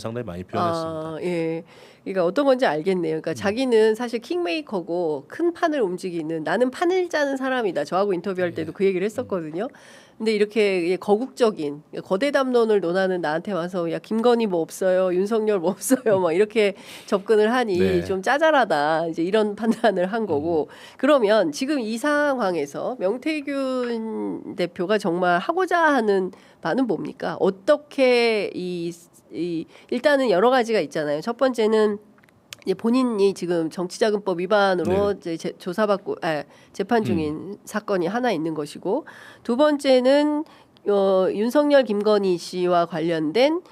상당히 많이 표현했습니다. 아, 예. 그러니까 어떤 건지 알겠네요. 그러니까 자기는 사실 킹메이커고 큰 판을 움직이는 나는 판을 짜는 사람이다. 저하고 인터뷰할 때도 그 얘기를 했었거든요. 근데 이렇게 거국적인 거대 담론을 논하는 나한테 와서 야 김건희 뭐 없어요, 윤석열 뭐 없어요, 막 이렇게 접근을 하니 네. 좀 짜잘하다. 이제 이런 판단을 한 거고. 그러면 지금 이 상황에서 명태균 대표가 정말 하고자 하는 바는 뭡니까? 어떻게 일단은 여러 가지가 있잖아요. 첫 번째는 이제 본인이 지금 정치자금법 위반으로 이제 조사받고 재판 중인 사건이 하나 있는 것이고, 두 번째는 윤석열 김건희 씨와 관련된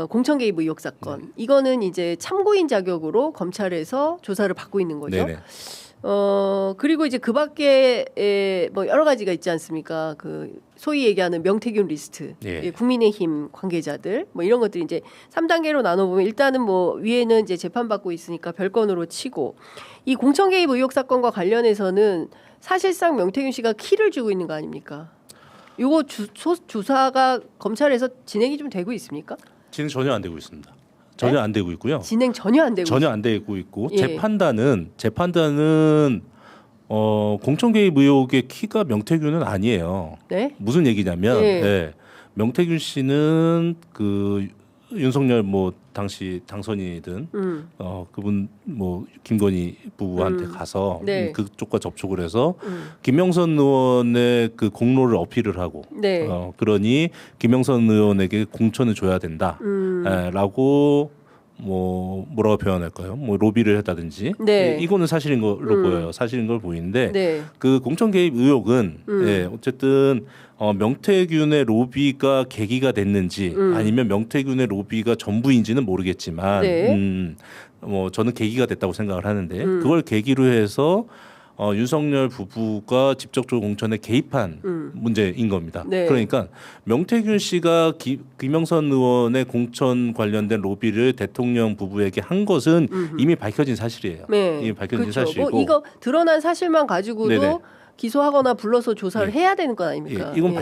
공천 개입 의혹 사건. 이거는 이제 참고인 자격으로 검찰에서 조사를 받고 있는 거죠. 네네. 그리고 이제 그 밖에 뭐 여러 가지가 있지 않습니까? 그 소위 얘기하는 명태균 리스트, 예. 국민의힘 관계자들, 뭐 이런 것들이 이제 3단계로 나눠보면 일단은 뭐 위에는 이제 재판받고 있으니까 별건으로 치고, 이 공천 개입 의혹 사건과 관련해서는 사실상 명태균 씨가 키를 쥐고 있는 거 아닙니까? 이거 조사가 검찰에서 진행이 좀 되고 있습니까? 진행 전혀 안 되고 있습니다. 전혀 안 되고 있고요. 진행 전혀 안 되고 전혀 안 되고 있고, 예. 재판단은 공천 개입 의혹의 키가 명태균은 아니에요. 네? 무슨 얘기냐면 예. 명태균 씨는 그 윤석열 뭐 당시 당선인이든 그분 뭐 김건희 부부한테 가서 네. 그쪽과 접촉을 해서 김영선 의원의 그 공로를 어필을 하고 네. 그러니 김영선 의원에게 공천을 줘야 된다. 라고 뭐라고 표현할까요? 뭐 로비를 했다든지. 네. 이거는 사실인 걸로 보여요. 사실인 걸 보이는데 네. 그 공천 개입 의혹은 어쨌든 명태균의 로비가 계기가 됐는지 아니면 명태균의 로비가 전부인지는 모르겠지만 네. 뭐 저는 계기가 됐다고 생각을 하는데 그걸 계기로 해서 윤석열 부부가 직접적으로 공천에 개입한 문제인 겁니다. 네. 그러니까 명태균 씨가 김영선 의원의 공천 관련된 로비를 대통령 부부에게 한 것은 이미 밝혀진 사실이에요. 네. 이미 밝혀진 그렇죠. 사실이고 뭐 이거 드러난 사실만 가지고도 네네. 기소하거나 불러서 조사를 네. 해야 되는 건 아닙니까? 이건 예,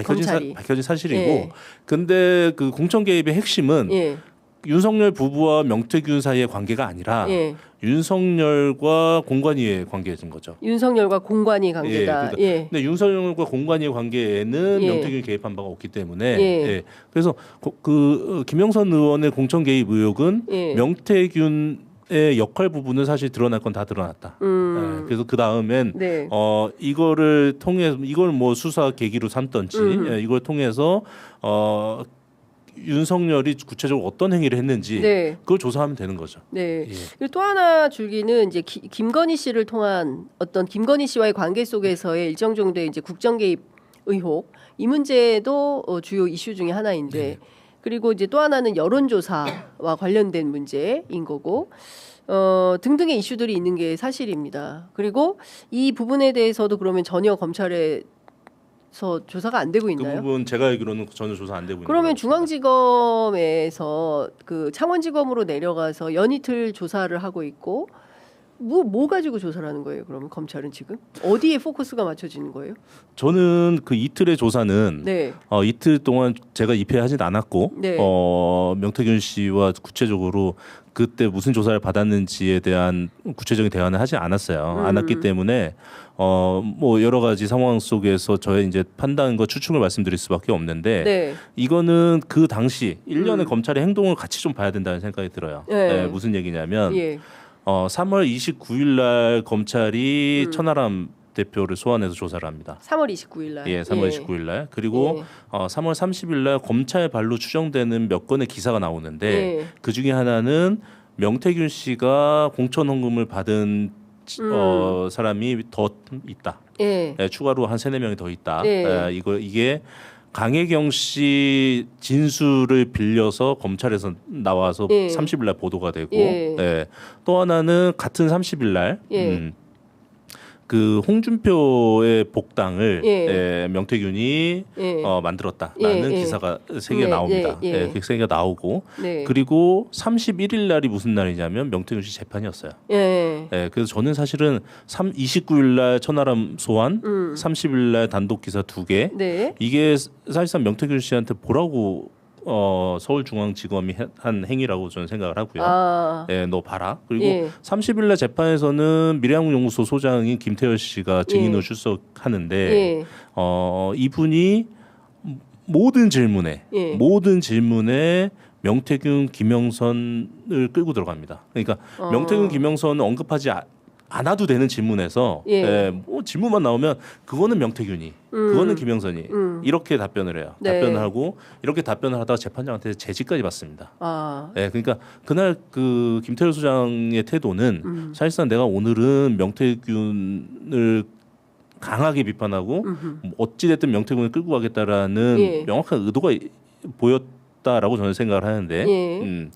밝혀진 사실이고 예. 근데 그 공천 개입의 핵심은 예. 윤석열 부부와 명태균 사이의 관계가 아니라 예. 윤석열과 공관위의 관계인 거죠. 윤석열과 공관위 관계다. 그러니까 예. 근데 윤석열과 공관위의 관계에는 예. 명태균이 개입한 바가 없기 때문에 예. 그래서 김영선 의원의 공천 개입 의혹은 예. 명태균의 역할 부분은 사실 드러날 건 다 드러났다. 그래서 그 다음엔 네. 이거를 통해 이걸 뭐 수사 계기로 삼던지 이걸 통해서 윤석열이 구체적으로 어떤 행위를 했는지 네. 그걸 조사하면 되는 거죠. 네. 예. 그리고 또 하나 줄기는 이제 김건희 씨를 통한 어떤 김건희 씨와의 관계 속에서의 일정 정도의 이제 국정 개입 의혹, 이 문제도 주요 이슈 중에 하나인데, 네. 그리고 이제 또 하나는 여론조사와 관련된 문제인 거고, 등등의 이슈들이 있는 게 사실입니다. 그리고 이 부분에 대해서도 그러면 전혀 검찰에 조사가 안 되고 그 있나요? 부분 제가 알기로는 전혀 조사 안 되고 있는 그러면 것 같습니다. 중앙지검에서 그 창원지검으로 내려가서 연이틀 조사를 하고 있고, 뭐 가지고 조사를 하는 거예요? 그러면 검찰은 지금 어디에 포커스가 맞춰지는 거예요? 저는 그 이틀의 조사는 네. 이틀 동안 제가 입회하진 않았고 네. 명태균 씨와 구체적으로 그때 무슨 조사를 받았는지에 대한 구체적인 대화는 하지 않았어요. 않았기 때문에 뭐 여러 가지 상황 속에서 저의 이제 판단과 추측을 말씀드릴 수밖에 없는데 네. 이거는 그 당시 일련의 검찰의 행동을 같이 좀 봐야 된다는 생각이 들어요. 네. 무슨 얘기냐면 예. 3월 29일 날 검찰이 천하람 대표를 소환해서 조사를 합니다. 3월 29일 날. 예, 3월 29일 날. 그리고 3월 30일 날 검찰 발로 추정되는 몇 건의 기사가 나오는데 예. 그 중에 하나는 명태균 씨가 공천 헌금을 받은 사람이 더 있다. 예. 예, 추가로 한 3-4명이 더 있다. 예. 이게 강혜경 씨 진술을 빌려서 검찰에서 나와서 예. 30일 날 보도가 되고 예. 또 하나는 같은 30일 날 예. 그 홍준표의 복당을 예. 명태균이 예. 만들었다라는 예. 기사가 3개 예. 나옵니다. 예. 그 3개가 나오고 네. 그리고 31일 날이 무슨 날이냐면 명태균 씨 재판이었어요. 예. 그래서 저는 사실은 29일 날 천하람 소환, 30일 날 단독 기사 2개 네. 이게 사실상 명태균 씨한테 보라고 서울중앙지검이 한 행위라고 저는 생각을 하고요. 아, 예, 너 봐라. 그리고 예. 30일 날 재판에서는 미래한국연구소 소장인 김태열 씨가 증인으로 출석하는데 예. 이분이 모든 질문에 예. 명태균, 김영선을 끌고 들어갑니다. 그러니까 명태균, 김영선은 언급하지 않아도 되는 질문에서 예. 뭐 질문만 나오면 그거는 명태균이, 그거는 김영선이 이렇게 답변을 해요. 네. 답변을 하고 이렇게 답변을 하다가 재판장한테 제지까지 받습니다. 아, 예, 그러니까 그날 그 김태열 소장의 태도는 사실상 내가 오늘은 명태균을 강하게 비판하고 어찌됐든 명태균을 끌고 가겠다라는 예. 명확한 의도가 보였다라고 저는 생각을 하는데, 예.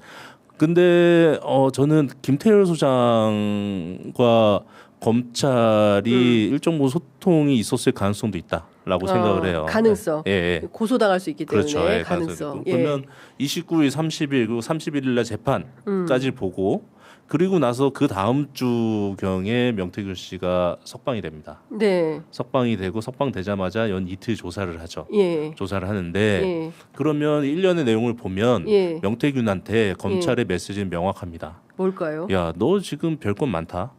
근데 저는 김태열 소장과 검찰이 일정 부분 소통이 있었을 가능성도 있다라고 생각을 해요. 가능성. 예, 예. 고소당할 수 있기 때문에 그렇죠. 예, 가능성. 예. 그러면 29일, 30일 그리고 31일 날 재판까지 보고 그리고 나서 그 다음 주경에 명태균 씨가 석방이 됩니다. 네. 석방이 되고 석방되자마자 연 이틀 조사를 하죠. 예. 조사를 하는데 예. 그러면 일련의 내용을 보면 예. 명태균한테 검찰의 메시지는 명확합니다. 뭘까요? 야, 너 지금 별건 많다.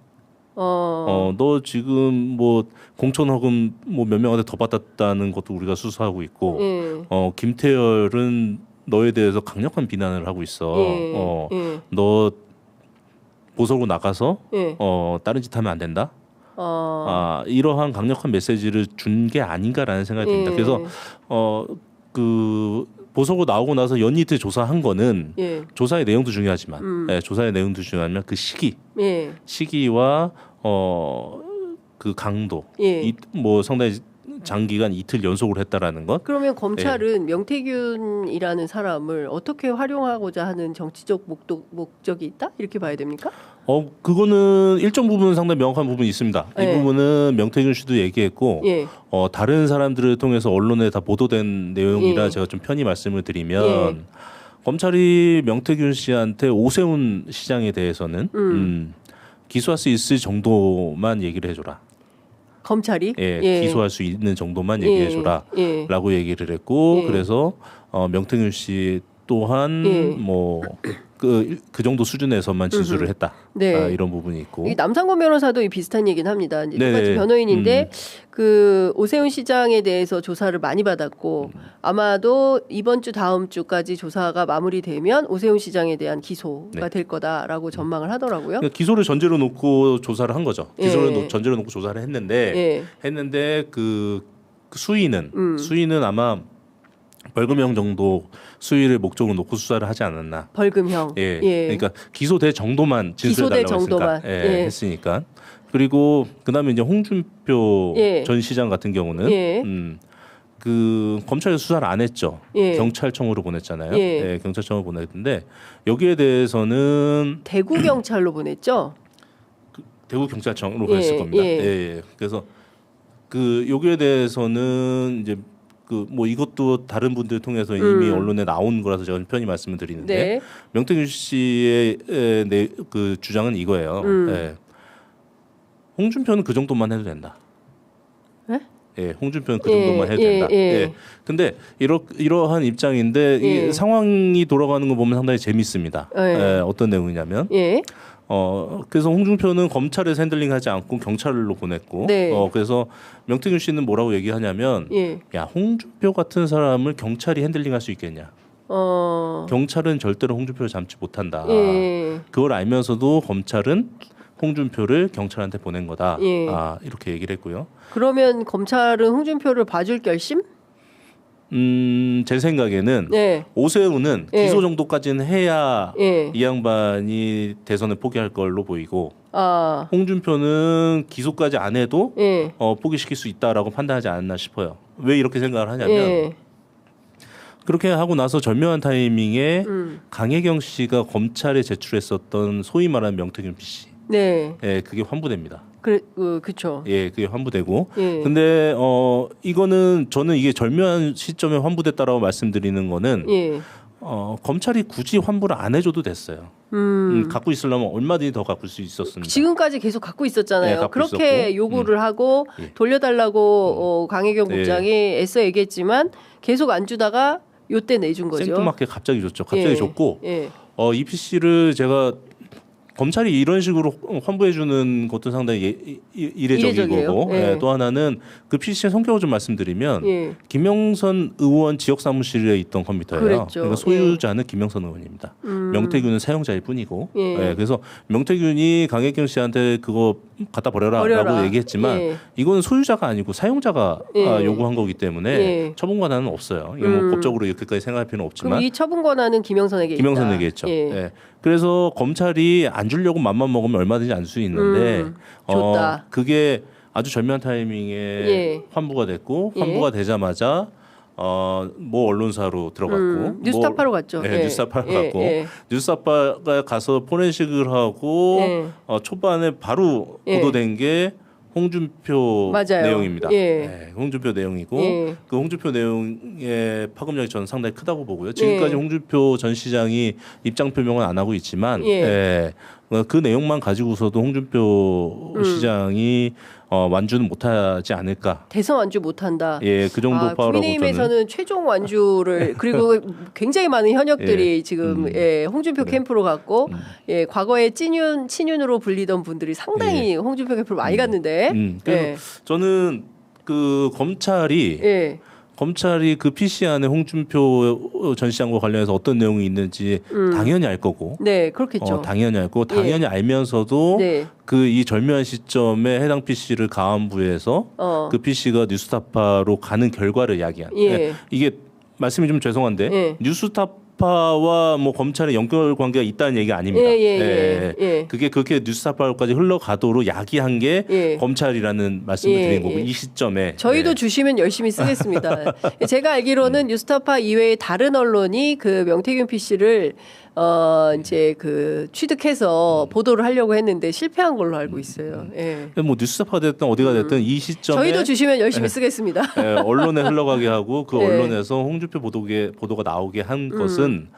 어. 너 지금 뭐 공천허금 뭐 몇 명한테 더 받았다는 것도 우리가 수사하고 있고, 예. 김태열은 너에 대해서 강력한 비난을 하고 있어. 예. 예. 너 보석으로 나가서 예. 다른 짓 하면 안 된다. 어. 이러한 강력한 메시지를 준 게 아닌가라는 생각이 듭니다. 예. 그래서 그 보석으로 나오고 나서 연이틀 조사한 거는 예. 조사의 내용도 중요하지만, 조사의 내용도 중요하지만 그 예. 시기와 그 강도, 예. 뭐 상당히 장기간 이틀 연속으로 했다라는 것. 그러면 검찰은 명태균이라는 사람을 어떻게 활용하고자 하는 정치적 목적이 있다? 이렇게 봐야 됩니까? 그거는 일정 부분 상당히 명확한 부분이 있습니다. 예. 이 부분은 명태균 씨도 얘기했고, 예. 다른 사람들을 통해서 언론에 다 보도된 내용이라 예. 제가 좀 편히 말씀을 드리면, 검찰이 명태균 씨한테 오세훈 시장에 대해서는 기소할 수 있을 정도만 얘기를 해줘라. 검찰이 기소할 수 있는 정도만 얘기해줘라라고 얘기를 했고, 그래서 명태균 씨 또한 뭐 그 정도 수준에서만 진술을 했다. 네. 이런 부분이 있고. 이 남상권 변호사도 이 비슷한 얘기는 합니다. 이제 네네. 똑같이 변호인인데 그 오세훈 시장에 대해서 조사를 많이 받았고 아마도 이번 주 다음 주까지 조사가 마무리되면 오세훈 시장에 대한 기소가 될 거다라고 전망을 하더라고요. 그러니까 기소를 전제로 놓고 조사를 한 거죠. 기소를 예. 전제로 놓고 조사를 했는데 그 수위는 아마 벌금형 정도 수위를 목적으로 놓고 수사를 하지 않았나. 벌금형. 그러니까 기소될 정도만 진술해 달라고 했으니까. 그리고 그다음에 이제 홍준표 전 시장 같은 경우는 그 검찰에서 수사를 안 했죠. 경찰청으로 보냈잖아요. 경찰청으로 보냈는데 여기에 대해서는 대구 경찰로 보냈죠. 대구 경찰청으로 보냈을 겁니다. 그래서 그 여기에 대해서는 이제 그 뭐 이것도 다른 분들 통해서 이미 언론에 나온 거라서 제가 편히 말씀을 드리는데 명태균 씨의 그 주장은 이거예요. 홍준표는 그 정도만 해도 된다. 홍준표는 그 정도만 해도 된다. 근데 이러한 입장인데 이 상황이 돌아가는 거 보면 상당히 재밌습니다. 어떤 내용이냐면 그래서 홍준표는 검찰에서 핸들링하지 않고 경찰로 보냈고 그래서 명태균 씨는 뭐라고 얘기하냐면 야 홍준표 같은 사람을 경찰이 핸들링할 수 있겠냐. 경찰은 절대로 홍준표를 잡지 못한다. 그걸 알면서도 검찰은 홍준표를 경찰한테 보낸 거다. 이렇게 얘기를 했고요. 그러면 검찰은 홍준표를 봐줄 결심? 제 생각에는 오세훈은 기소 정도까지는 해야 이 양반이 대선을 포기할 걸로 보이고 홍준표는 기소까지 안 해도 포기시킬 수 있다라고 판단하지 않았나 싶어요. 왜 이렇게 생각을 하냐면 그렇게 하고 나서 절묘한 타이밍에 강혜경 씨가 검찰에 제출했었던 소위 말하는 명태균 PC 그게 환부됩니다. 그렇죠. 그게 환부되고. 근데 이거는 저는 이게 절묘한 시점에 환부됐다라고 말씀드리는 거는 검찰이 굳이 환부를 안 해줘도 됐어요. 갖고 있으려면 얼마든지 더 갖고 수 있었습니다. 지금까지 계속 갖고 있었잖아요. 갖고 그렇게 있었고. 요구를 하고 돌려달라고 강혜경 국장이 애써 얘기했지만 계속 안 주다가 요때 내준 거죠. 생뚱맞게 갑자기 줬죠. 갑자기 예. 줬고 예. 이 PC를 제가 검찰이 이런 식으로 환부해 주는 것도 상당히 이례적인 이례적이에요. 거고 예. 또 하나는 그 PC의 성격을 좀 말씀드리면 예. 김영선 의원 지역 사무실에 있던 컴퓨터예요. 그랬죠. 그러니까 소유자는 김영선 의원입니다. 명태균은 사용자일 뿐이고 예. 그래서 명태균이 강혜경 씨한테 그거 갖다 버려라라고 얘기했지만 예. 이거는 소유자가 아니고 사용자가 예. 요구한 거기 때문에 예. 처분 권한은 없어요. 이게 뭐 법적으로 이렇게까지 생각할 필요는 없지만 그럼 이 처분 권한은 김영선에게 김영선에게 있다. 있죠. 예. 그래서 검찰이 안 주려고 맘만 먹으면 얼마든지 안 수 있는데 줬다. 그게 아주 절묘한 타이밍에 예. 환부가 됐고 예. 환부가 되자마자 뭐 언론사로 들어갔고 뉴스타파로 갔죠. 네, 예. 뉴스타파로 예. 갔고 예. 뉴스타파가 가서 포렌식을 하고 예. 초반에 바로 예. 보도된 게 홍준표 맞아요. 내용입니다. 예. 네, 홍준표 내용이고 예. 그 홍준표 내용의 파급력이 저는 상당히 크다고 보고요. 지금까지 예. 홍준표 전 시장이 입장 표명은 안 하고 있지만 예. 그 내용만 가지고서도 홍준표 시장이 완주는 못하지 않을까. 대선 완주 못한다. 예, 그 정도 파워라고 저는. 국민의힘에서는 최종 완주를 그리고 굉장히 많은 현역들이 예. 지금 홍준표 캠프로 갔고 과거에 친윤으로 불리던 분들이 상당히 홍준표 캠프로 많이 갔는데 그래서 저는 그 검찰이 그 PC 안에 홍준표 전 시장과 관련해서 어떤 내용이 있는지 당연히 알 거고. 네, 그렇겠죠. 당연히 알고 당연히 알면서도 네. 그 이 절묘한 시점에 해당 PC를 가안부에서 그 PC가 뉴스타파로 가는 결과를 이야기한. 예. 이게 말씀이 좀 죄송한데 예. 뉴스타파와 뭐 검찰의 연결 관계가 있다는 얘기가 아닙니다. 예. 그게 그렇게 뉴스타파로까지 흘러가도록 야기한 게 예. 검찰이라는 말씀을 예. 드린 거고 이 시점에 저희도 주시면 열심히 쓰겠습니다. 제가 알기로는 뉴스타파 이외에 다른 언론이 그 명태균 PC를 이제 그 취득해서 보도를 하려고 했는데 실패한 걸로 알고 있어요. 예. 뭐 뉴스타파 됐든 어디가 됐든 이 시점에 저희도 주시면 열심히 쓰겠습니다. 언론에 흘러가게 하고 그 예. 언론에서 홍준표 보도가 나오게 한 것은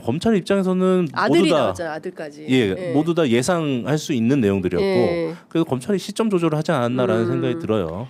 검찰 입장에서는 아들이 모두 다 나왔잖아요. 아들까지. 모두 다 예상할 수 있는 내용들이었고 예. 그래서 검찰이 시점 조절을 하지 않았나라는 생각이 들어요.